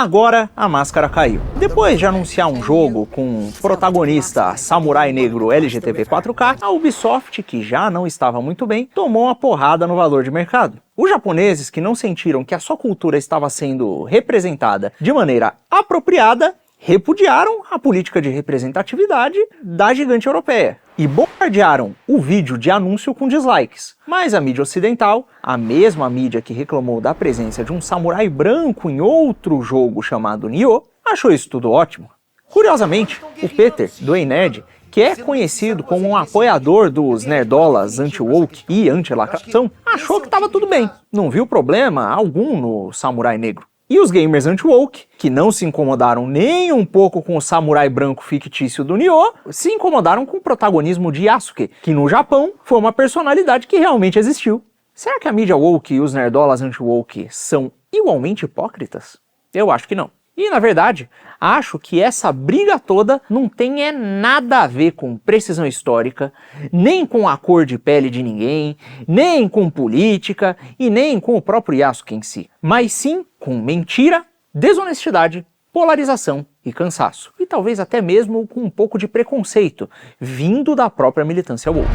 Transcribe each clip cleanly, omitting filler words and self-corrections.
Agora a máscara caiu. Depois de anunciar um jogo com protagonista samurai negro LGTB 4K, a Ubisoft, que já não estava muito bem, tomou uma porrada no valor de mercado. Os japoneses que não sentiram que a sua cultura estava sendo representada de maneira apropriada, repudiaram a política de representatividade da gigante europeia e bombardearam o vídeo de anúncio com dislikes. Mas a mídia ocidental, a mesma mídia que reclamou da presença de um samurai branco em outro jogo chamado Nioh, achou isso tudo ótimo. Curiosamente, o Peter, do Ei Nerd, que é conhecido como um apoiador dos nerdolas anti-woke e anti-lacração, achou que estava tudo bem, não viu problema algum no samurai negro. E os gamers anti-woke, que não se incomodaram nem um pouco com o samurai branco fictício do Nioh, se incomodaram com o protagonismo de Yasuke, que no Japão foi uma personalidade que realmente existiu. Será que a mídia woke e os nerdolas anti-woke são igualmente hipócritas? Eu acho que não. E, na verdade, acho que essa briga toda não tem nada a ver com precisão histórica, nem com a cor de pele de ninguém, nem com política e nem com o próprio Yasuke em si, mas sim com mentira, desonestidade, polarização e cansaço. E talvez até mesmo com um pouco de preconceito, vindo da própria militância woke.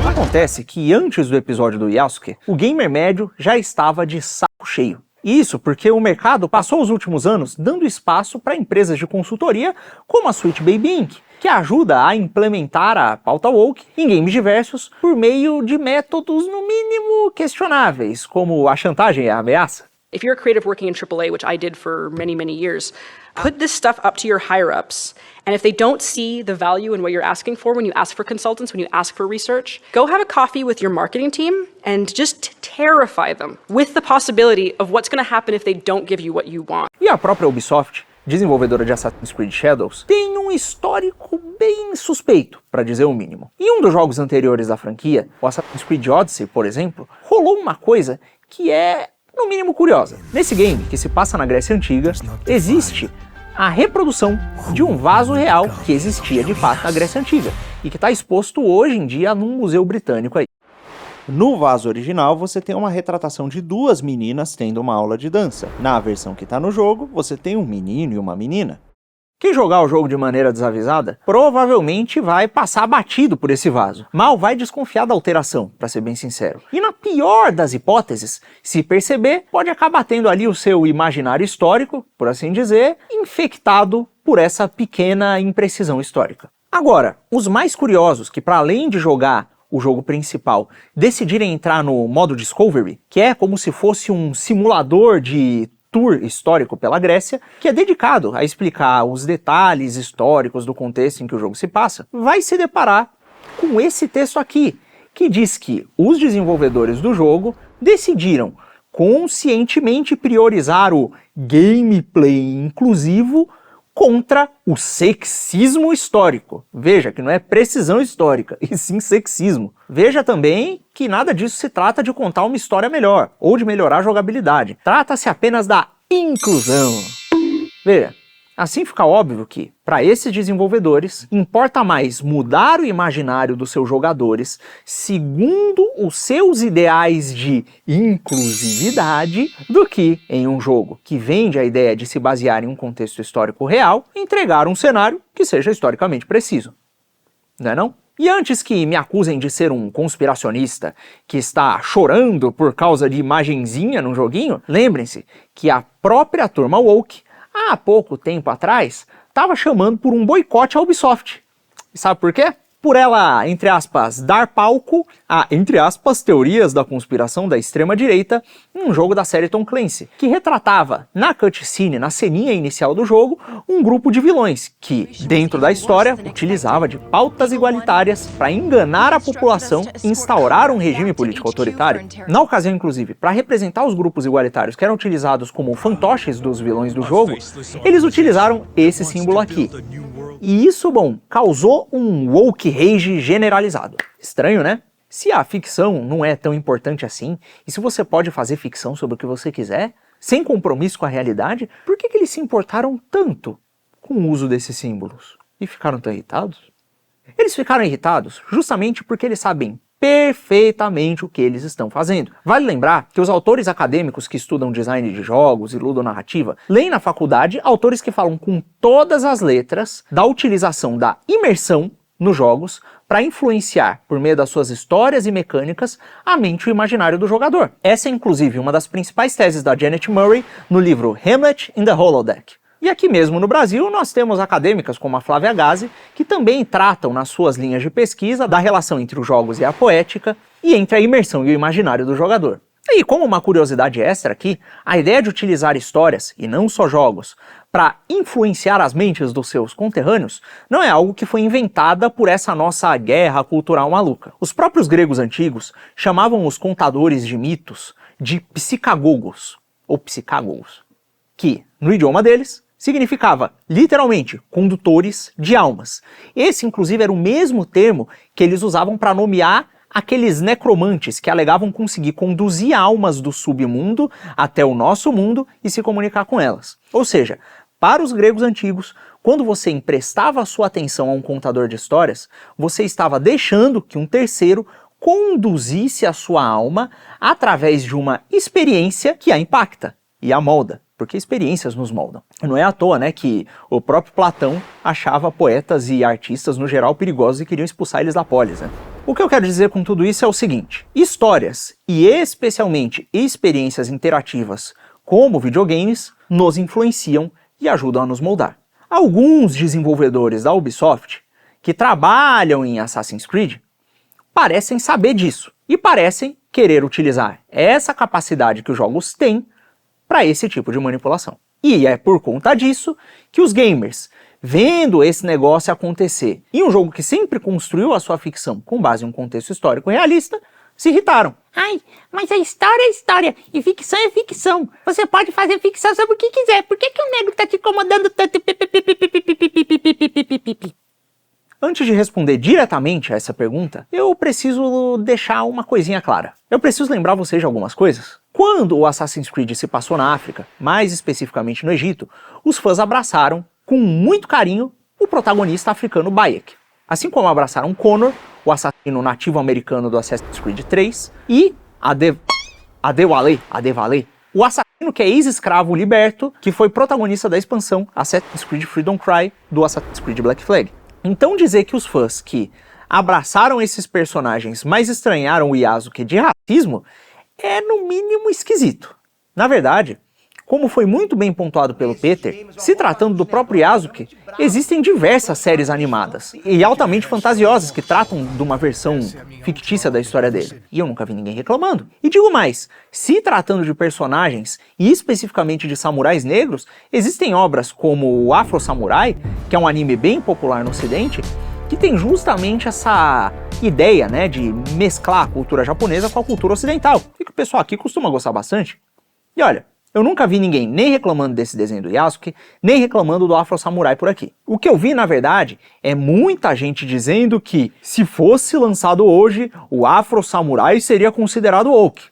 Acontece que antes do episódio do Yasuke, o gamer médio já estava de saco cheio. Isso porque o mercado passou os últimos anos dando espaço para empresas de consultoria como a Sweet Baby Inc., que ajuda a implementar a pauta woke em games diversos por meio de métodos no mínimo questionáveis, como a chantagem e a ameaça. If you're a creative working in AAA, which I did for many years, put this stuff up to your higher-ups, and if they don't see the value in what you're asking for when you ask for consultants, when you ask for research, go have a coffee with your marketing team and just terrify them with the possibility of what's going to happen if they don't give you what you want. E a própria Ubisoft, desenvolvedora de Assassin's Creed Shadows, tem um histórico bem suspeito, para dizer o mínimo. Em um dos jogos anteriores da franquia, o Assassin's Creed Odyssey, por exemplo, rolou uma coisa que é no mínimo curiosa. Nesse game, que se passa na Grécia Antiga, existe a reprodução de um vaso real que existia de fato na Grécia Antiga e que está exposto hoje em dia num museu britânico aí. No vaso original você tem uma retratação de duas meninas tendo uma aula de dança. Na versão que está no jogo, você tem um menino e uma menina. Quem jogar o jogo de maneira desavisada, provavelmente vai passar batido por esse vaso. Mal vai desconfiar da alteração, para ser bem sincero. E na pior das hipóteses, se perceber, pode acabar tendo ali o seu imaginário histórico, por assim dizer, infectado por essa pequena imprecisão histórica. Agora, os mais curiosos que, para além de jogar o jogo principal, decidirem entrar no modo Discovery, que é como se fosse um simulador de tour histórico pela Grécia, que é dedicado a explicar os detalhes históricos do contexto em que o jogo se passa, vai se deparar com esse texto aqui, que diz que os desenvolvedores do jogo decidiram conscientemente priorizar o gameplay inclusivo contra o sexismo histórico. Veja que não é precisão histórica, e sim sexismo. Veja também que nada disso se trata de contar uma história melhor, ou de melhorar a jogabilidade. Trata-se apenas da inclusão. Veja, assim fica óbvio que, para esses desenvolvedores, importa mais mudar o imaginário dos seus jogadores segundo os seus ideais de inclusividade do que, em um jogo que vende a ideia de se basear em um contexto histórico real, entregar um cenário que seja historicamente preciso. Não é não? E antes que me acusem de ser um conspiracionista que está chorando por causa de imagenzinha num joguinho, lembrem-se que a própria turma woke, há pouco tempo atrás, estava chamando por um boicote à Ubisoft. E sabe por quê? Por ela, entre aspas, dar palco a, entre aspas, teorias da conspiração da extrema-direita em um jogo da série Tom Clancy, que retratava, na cutscene, na ceninha inicial do jogo, um grupo de vilões que, dentro da história, utilizava de pautas igualitárias para enganar a população e instaurar um regime político autoritário. Na ocasião, inclusive, para representar os grupos igualitários que eram utilizados como fantoches dos vilões do jogo, eles utilizaram esse símbolo aqui. E isso, bom, causou um woke rage generalizado. Estranho, né? Se a ficção não é tão importante assim, e se você pode fazer ficção sobre o que você quiser, sem compromisso com a realidade, por que eles se importaram tanto com o uso desses símbolos? E ficaram tão irritados? Eles ficaram irritados justamente porque eles sabem perfeitamente o que eles estão fazendo. Vale lembrar que os autores acadêmicos que estudam design de jogos e ludonarrativa leem na faculdade autores que falam com todas as letras da utilização da imersão nos jogos para influenciar, por meio das suas histórias e mecânicas, a mente e o imaginário do jogador. Essa é inclusive uma das principais teses da Janet Murray no livro Hamlet in the Holodeck. E aqui mesmo no Brasil nós temos acadêmicas como a Flávia Gazi, que também tratam nas suas linhas de pesquisa da relação entre os jogos e a poética, e entre a imersão e o imaginário do jogador. E como uma curiosidade extra aqui, a ideia de utilizar histórias, e não só jogos, para influenciar as mentes dos seus conterrâneos, não é algo que foi inventada por essa nossa guerra cultural maluca. Os próprios gregos antigos chamavam os contadores de mitos de psicagogos, ou psicagogos, que, no idioma deles, significava, literalmente, condutores de almas. Esse, inclusive, era o mesmo termo que eles usavam para nomear aqueles necromantes que alegavam conseguir conduzir almas do submundo até o nosso mundo e se comunicar com elas. Ou seja, para os gregos antigos, quando você emprestava a sua atenção a um contador de histórias, você estava deixando que um terceiro conduzisse a sua alma através de uma experiência que a impacta e a molda. Porque experiências nos moldam. Não é à toa, né, que o próprio Platão achava poetas e artistas no geral perigosos e queriam expulsar eles da polis, né? O que eu quero dizer com tudo isso é o seguinte: histórias, e especialmente experiências interativas como videogames, nos influenciam e ajudam a nos moldar. Alguns desenvolvedores da Ubisoft que trabalham em Assassin's Creed parecem saber disso e parecem querer utilizar essa capacidade que os jogos têm para esse tipo de manipulação. E é por conta disso que os gamers, vendo esse negócio acontecer em um jogo que sempre construiu a sua ficção com base em um contexto histórico realista, se irritaram. Ai, mas a história é história e ficção é ficção. Você pode fazer ficção sobre o que quiser. Por que o negro tá te incomodando tanto? Antes de responder diretamente a essa pergunta, eu preciso deixar uma coisinha clara. Eu preciso lembrar vocês de algumas coisas. Quando o Assassin's Creed se passou na África, mais especificamente no Egito, os fãs abraçaram, com muito carinho, o protagonista africano Bayek. Assim como abraçaram Connor, o assassino nativo americano do Assassin's Creed 3, e Adewale, o assassino que é ex-escravo liberto, que foi protagonista da expansão Assassin's Creed Freedom Cry do Assassin's Creed Black Flag. Então dizer que os fãs que abraçaram esses personagens, mas estranharam o Yasuke de racismo, é no mínimo esquisito. Na verdade, como foi muito bem pontuado pelo Peter, se tratando do próprio Yasuke, existem diversas séries animadas e altamente fantasiosas que tratam de uma versão fictícia da história dele. E eu nunca vi ninguém reclamando. E digo mais, se tratando de personagens e especificamente de samurais negros, existem obras como o Afro Samurai, que é um anime bem popular no ocidente, que tem justamente essa ideia, né, de mesclar a cultura japonesa com a cultura ocidental, e que o pessoal aqui costuma gostar bastante. E olha, eu nunca vi ninguém nem reclamando desse desenho do Yasuke, nem reclamando do Afro Samurai por aqui. O que eu vi, na verdade, é muita gente dizendo que, se fosse lançado hoje, o Afro Samurai seria considerado woke.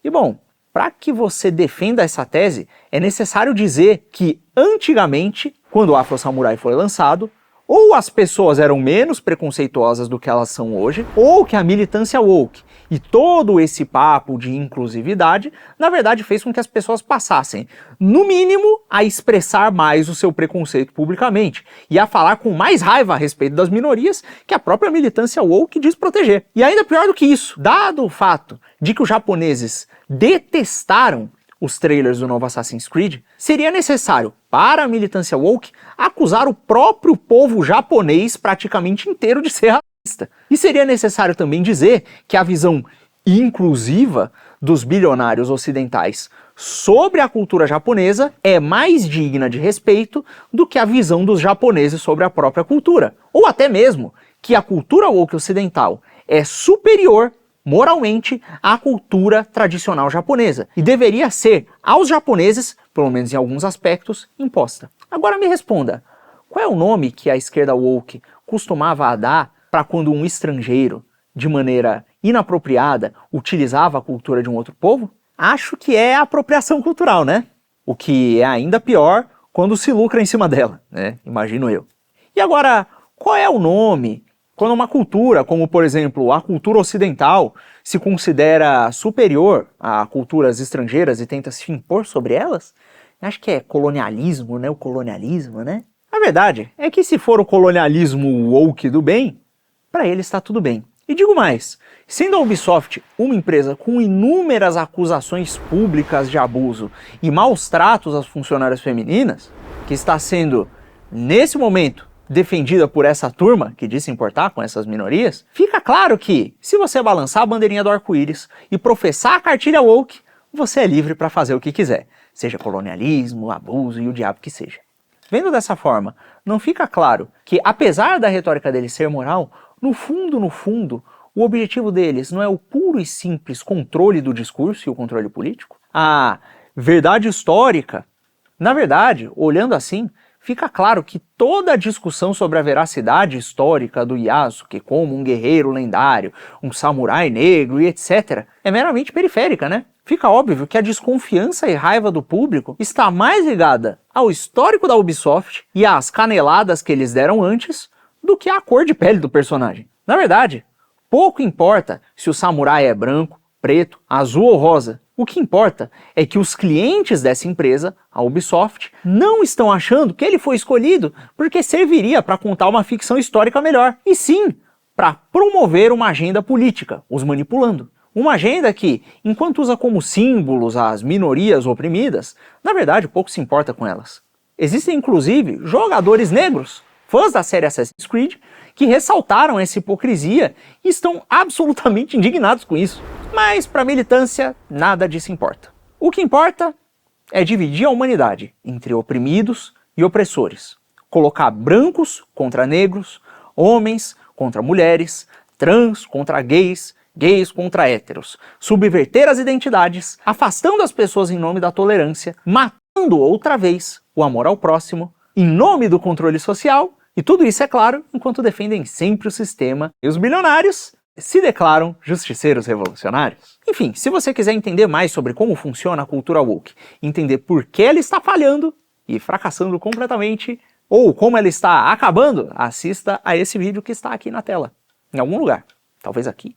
E bom, para que você defenda essa tese, é necessário dizer que, antigamente, quando o Afro Samurai foi lançado, ou as pessoas eram menos preconceituosas do que elas são hoje, ou que a militância woke e todo esse papo de inclusividade, na verdade, fez com que as pessoas passassem, no mínimo, a expressar mais o seu preconceito publicamente e a falar com mais raiva a respeito das minorias que a própria militância woke diz proteger. E ainda pior do que isso, dado o fato de que os japoneses detestaram os trailers do novo Assassin's Creed, seria necessário, para a militância woke, acusar o próprio povo japonês praticamente inteiro de ser racista. E seria necessário também dizer que a visão inclusiva dos bilionários ocidentais sobre a cultura japonesa é mais digna de respeito do que a visão dos japoneses sobre a própria cultura. Ou até mesmo que a cultura woke ocidental é superior moralmente à cultura tradicional japonesa e deveria ser aos japoneses, pelo menos em alguns aspectos, imposta. Agora me responda, qual é o nome que a esquerda woke costumava dar para quando um estrangeiro, de maneira inapropriada, utilizava a cultura de um outro povo? Acho que é apropriação cultural, né? O que é ainda pior quando se lucra em cima dela, né? Imagino eu. E agora, qual é o nome Quando uma cultura, como por exemplo a cultura ocidental, se considera superior a culturas estrangeiras e tenta se impor sobre elas, acho que é colonialismo, né? O colonialismo, né? A verdade é que se for o colonialismo woke do bem, para ele está tudo bem. E digo mais, sendo a Ubisoft uma empresa com inúmeras acusações públicas de abuso e maus tratos às funcionárias femininas, que está sendo, nesse momento, defendida por essa turma que diz se importar com essas minorias, fica claro que, se você balançar a bandeirinha do arco-íris e professar a cartilha woke, você é livre para fazer o que quiser, seja colonialismo, abuso e o diabo que seja. Vendo dessa forma, não fica claro que, apesar da retórica deles ser moral, no fundo, o objetivo deles não é o puro e simples controle do discurso e o controle político? A verdade histórica, na verdade, olhando assim, fica claro que toda a discussão sobre a veracidade histórica do Yasuke como um guerreiro lendário, um samurai negro e etc. é meramente periférica, né? Fica óbvio que a desconfiança e raiva do público está mais ligada ao histórico da Ubisoft e às caneladas que eles deram antes do que à cor de pele do personagem. Na verdade, pouco importa se o samurai é branco, preto, azul ou rosa. O que importa é que os clientes dessa empresa, a Ubisoft, não estão achando que ele foi escolhido porque serviria para contar uma ficção histórica melhor, e sim para promover uma agenda política, os manipulando. Uma agenda que, enquanto usa como símbolos as minorias oprimidas, na verdade pouco se importa com elas. Existem inclusive jogadores negros, fãs da série Assassin's Creed, que ressaltaram essa hipocrisia e estão absolutamente indignados com isso. Mas para a militância, nada disso importa. O que importa é dividir a humanidade entre oprimidos e opressores. Colocar brancos contra negros, homens contra mulheres, trans contra gays, gays contra héteros. Subverter as identidades, afastando as pessoas em nome da tolerância, matando outra vez o amor ao próximo, em nome do controle social, e tudo isso, é claro, enquanto defendem sempre o sistema e os bilionários se declaram justiceiros revolucionários. Enfim, se você quiser entender mais sobre como funciona a cultura woke, entender por que ela está falhando e fracassando completamente, ou como ela está acabando, assista a esse vídeo que está aqui na tela, em algum lugar, talvez aqui.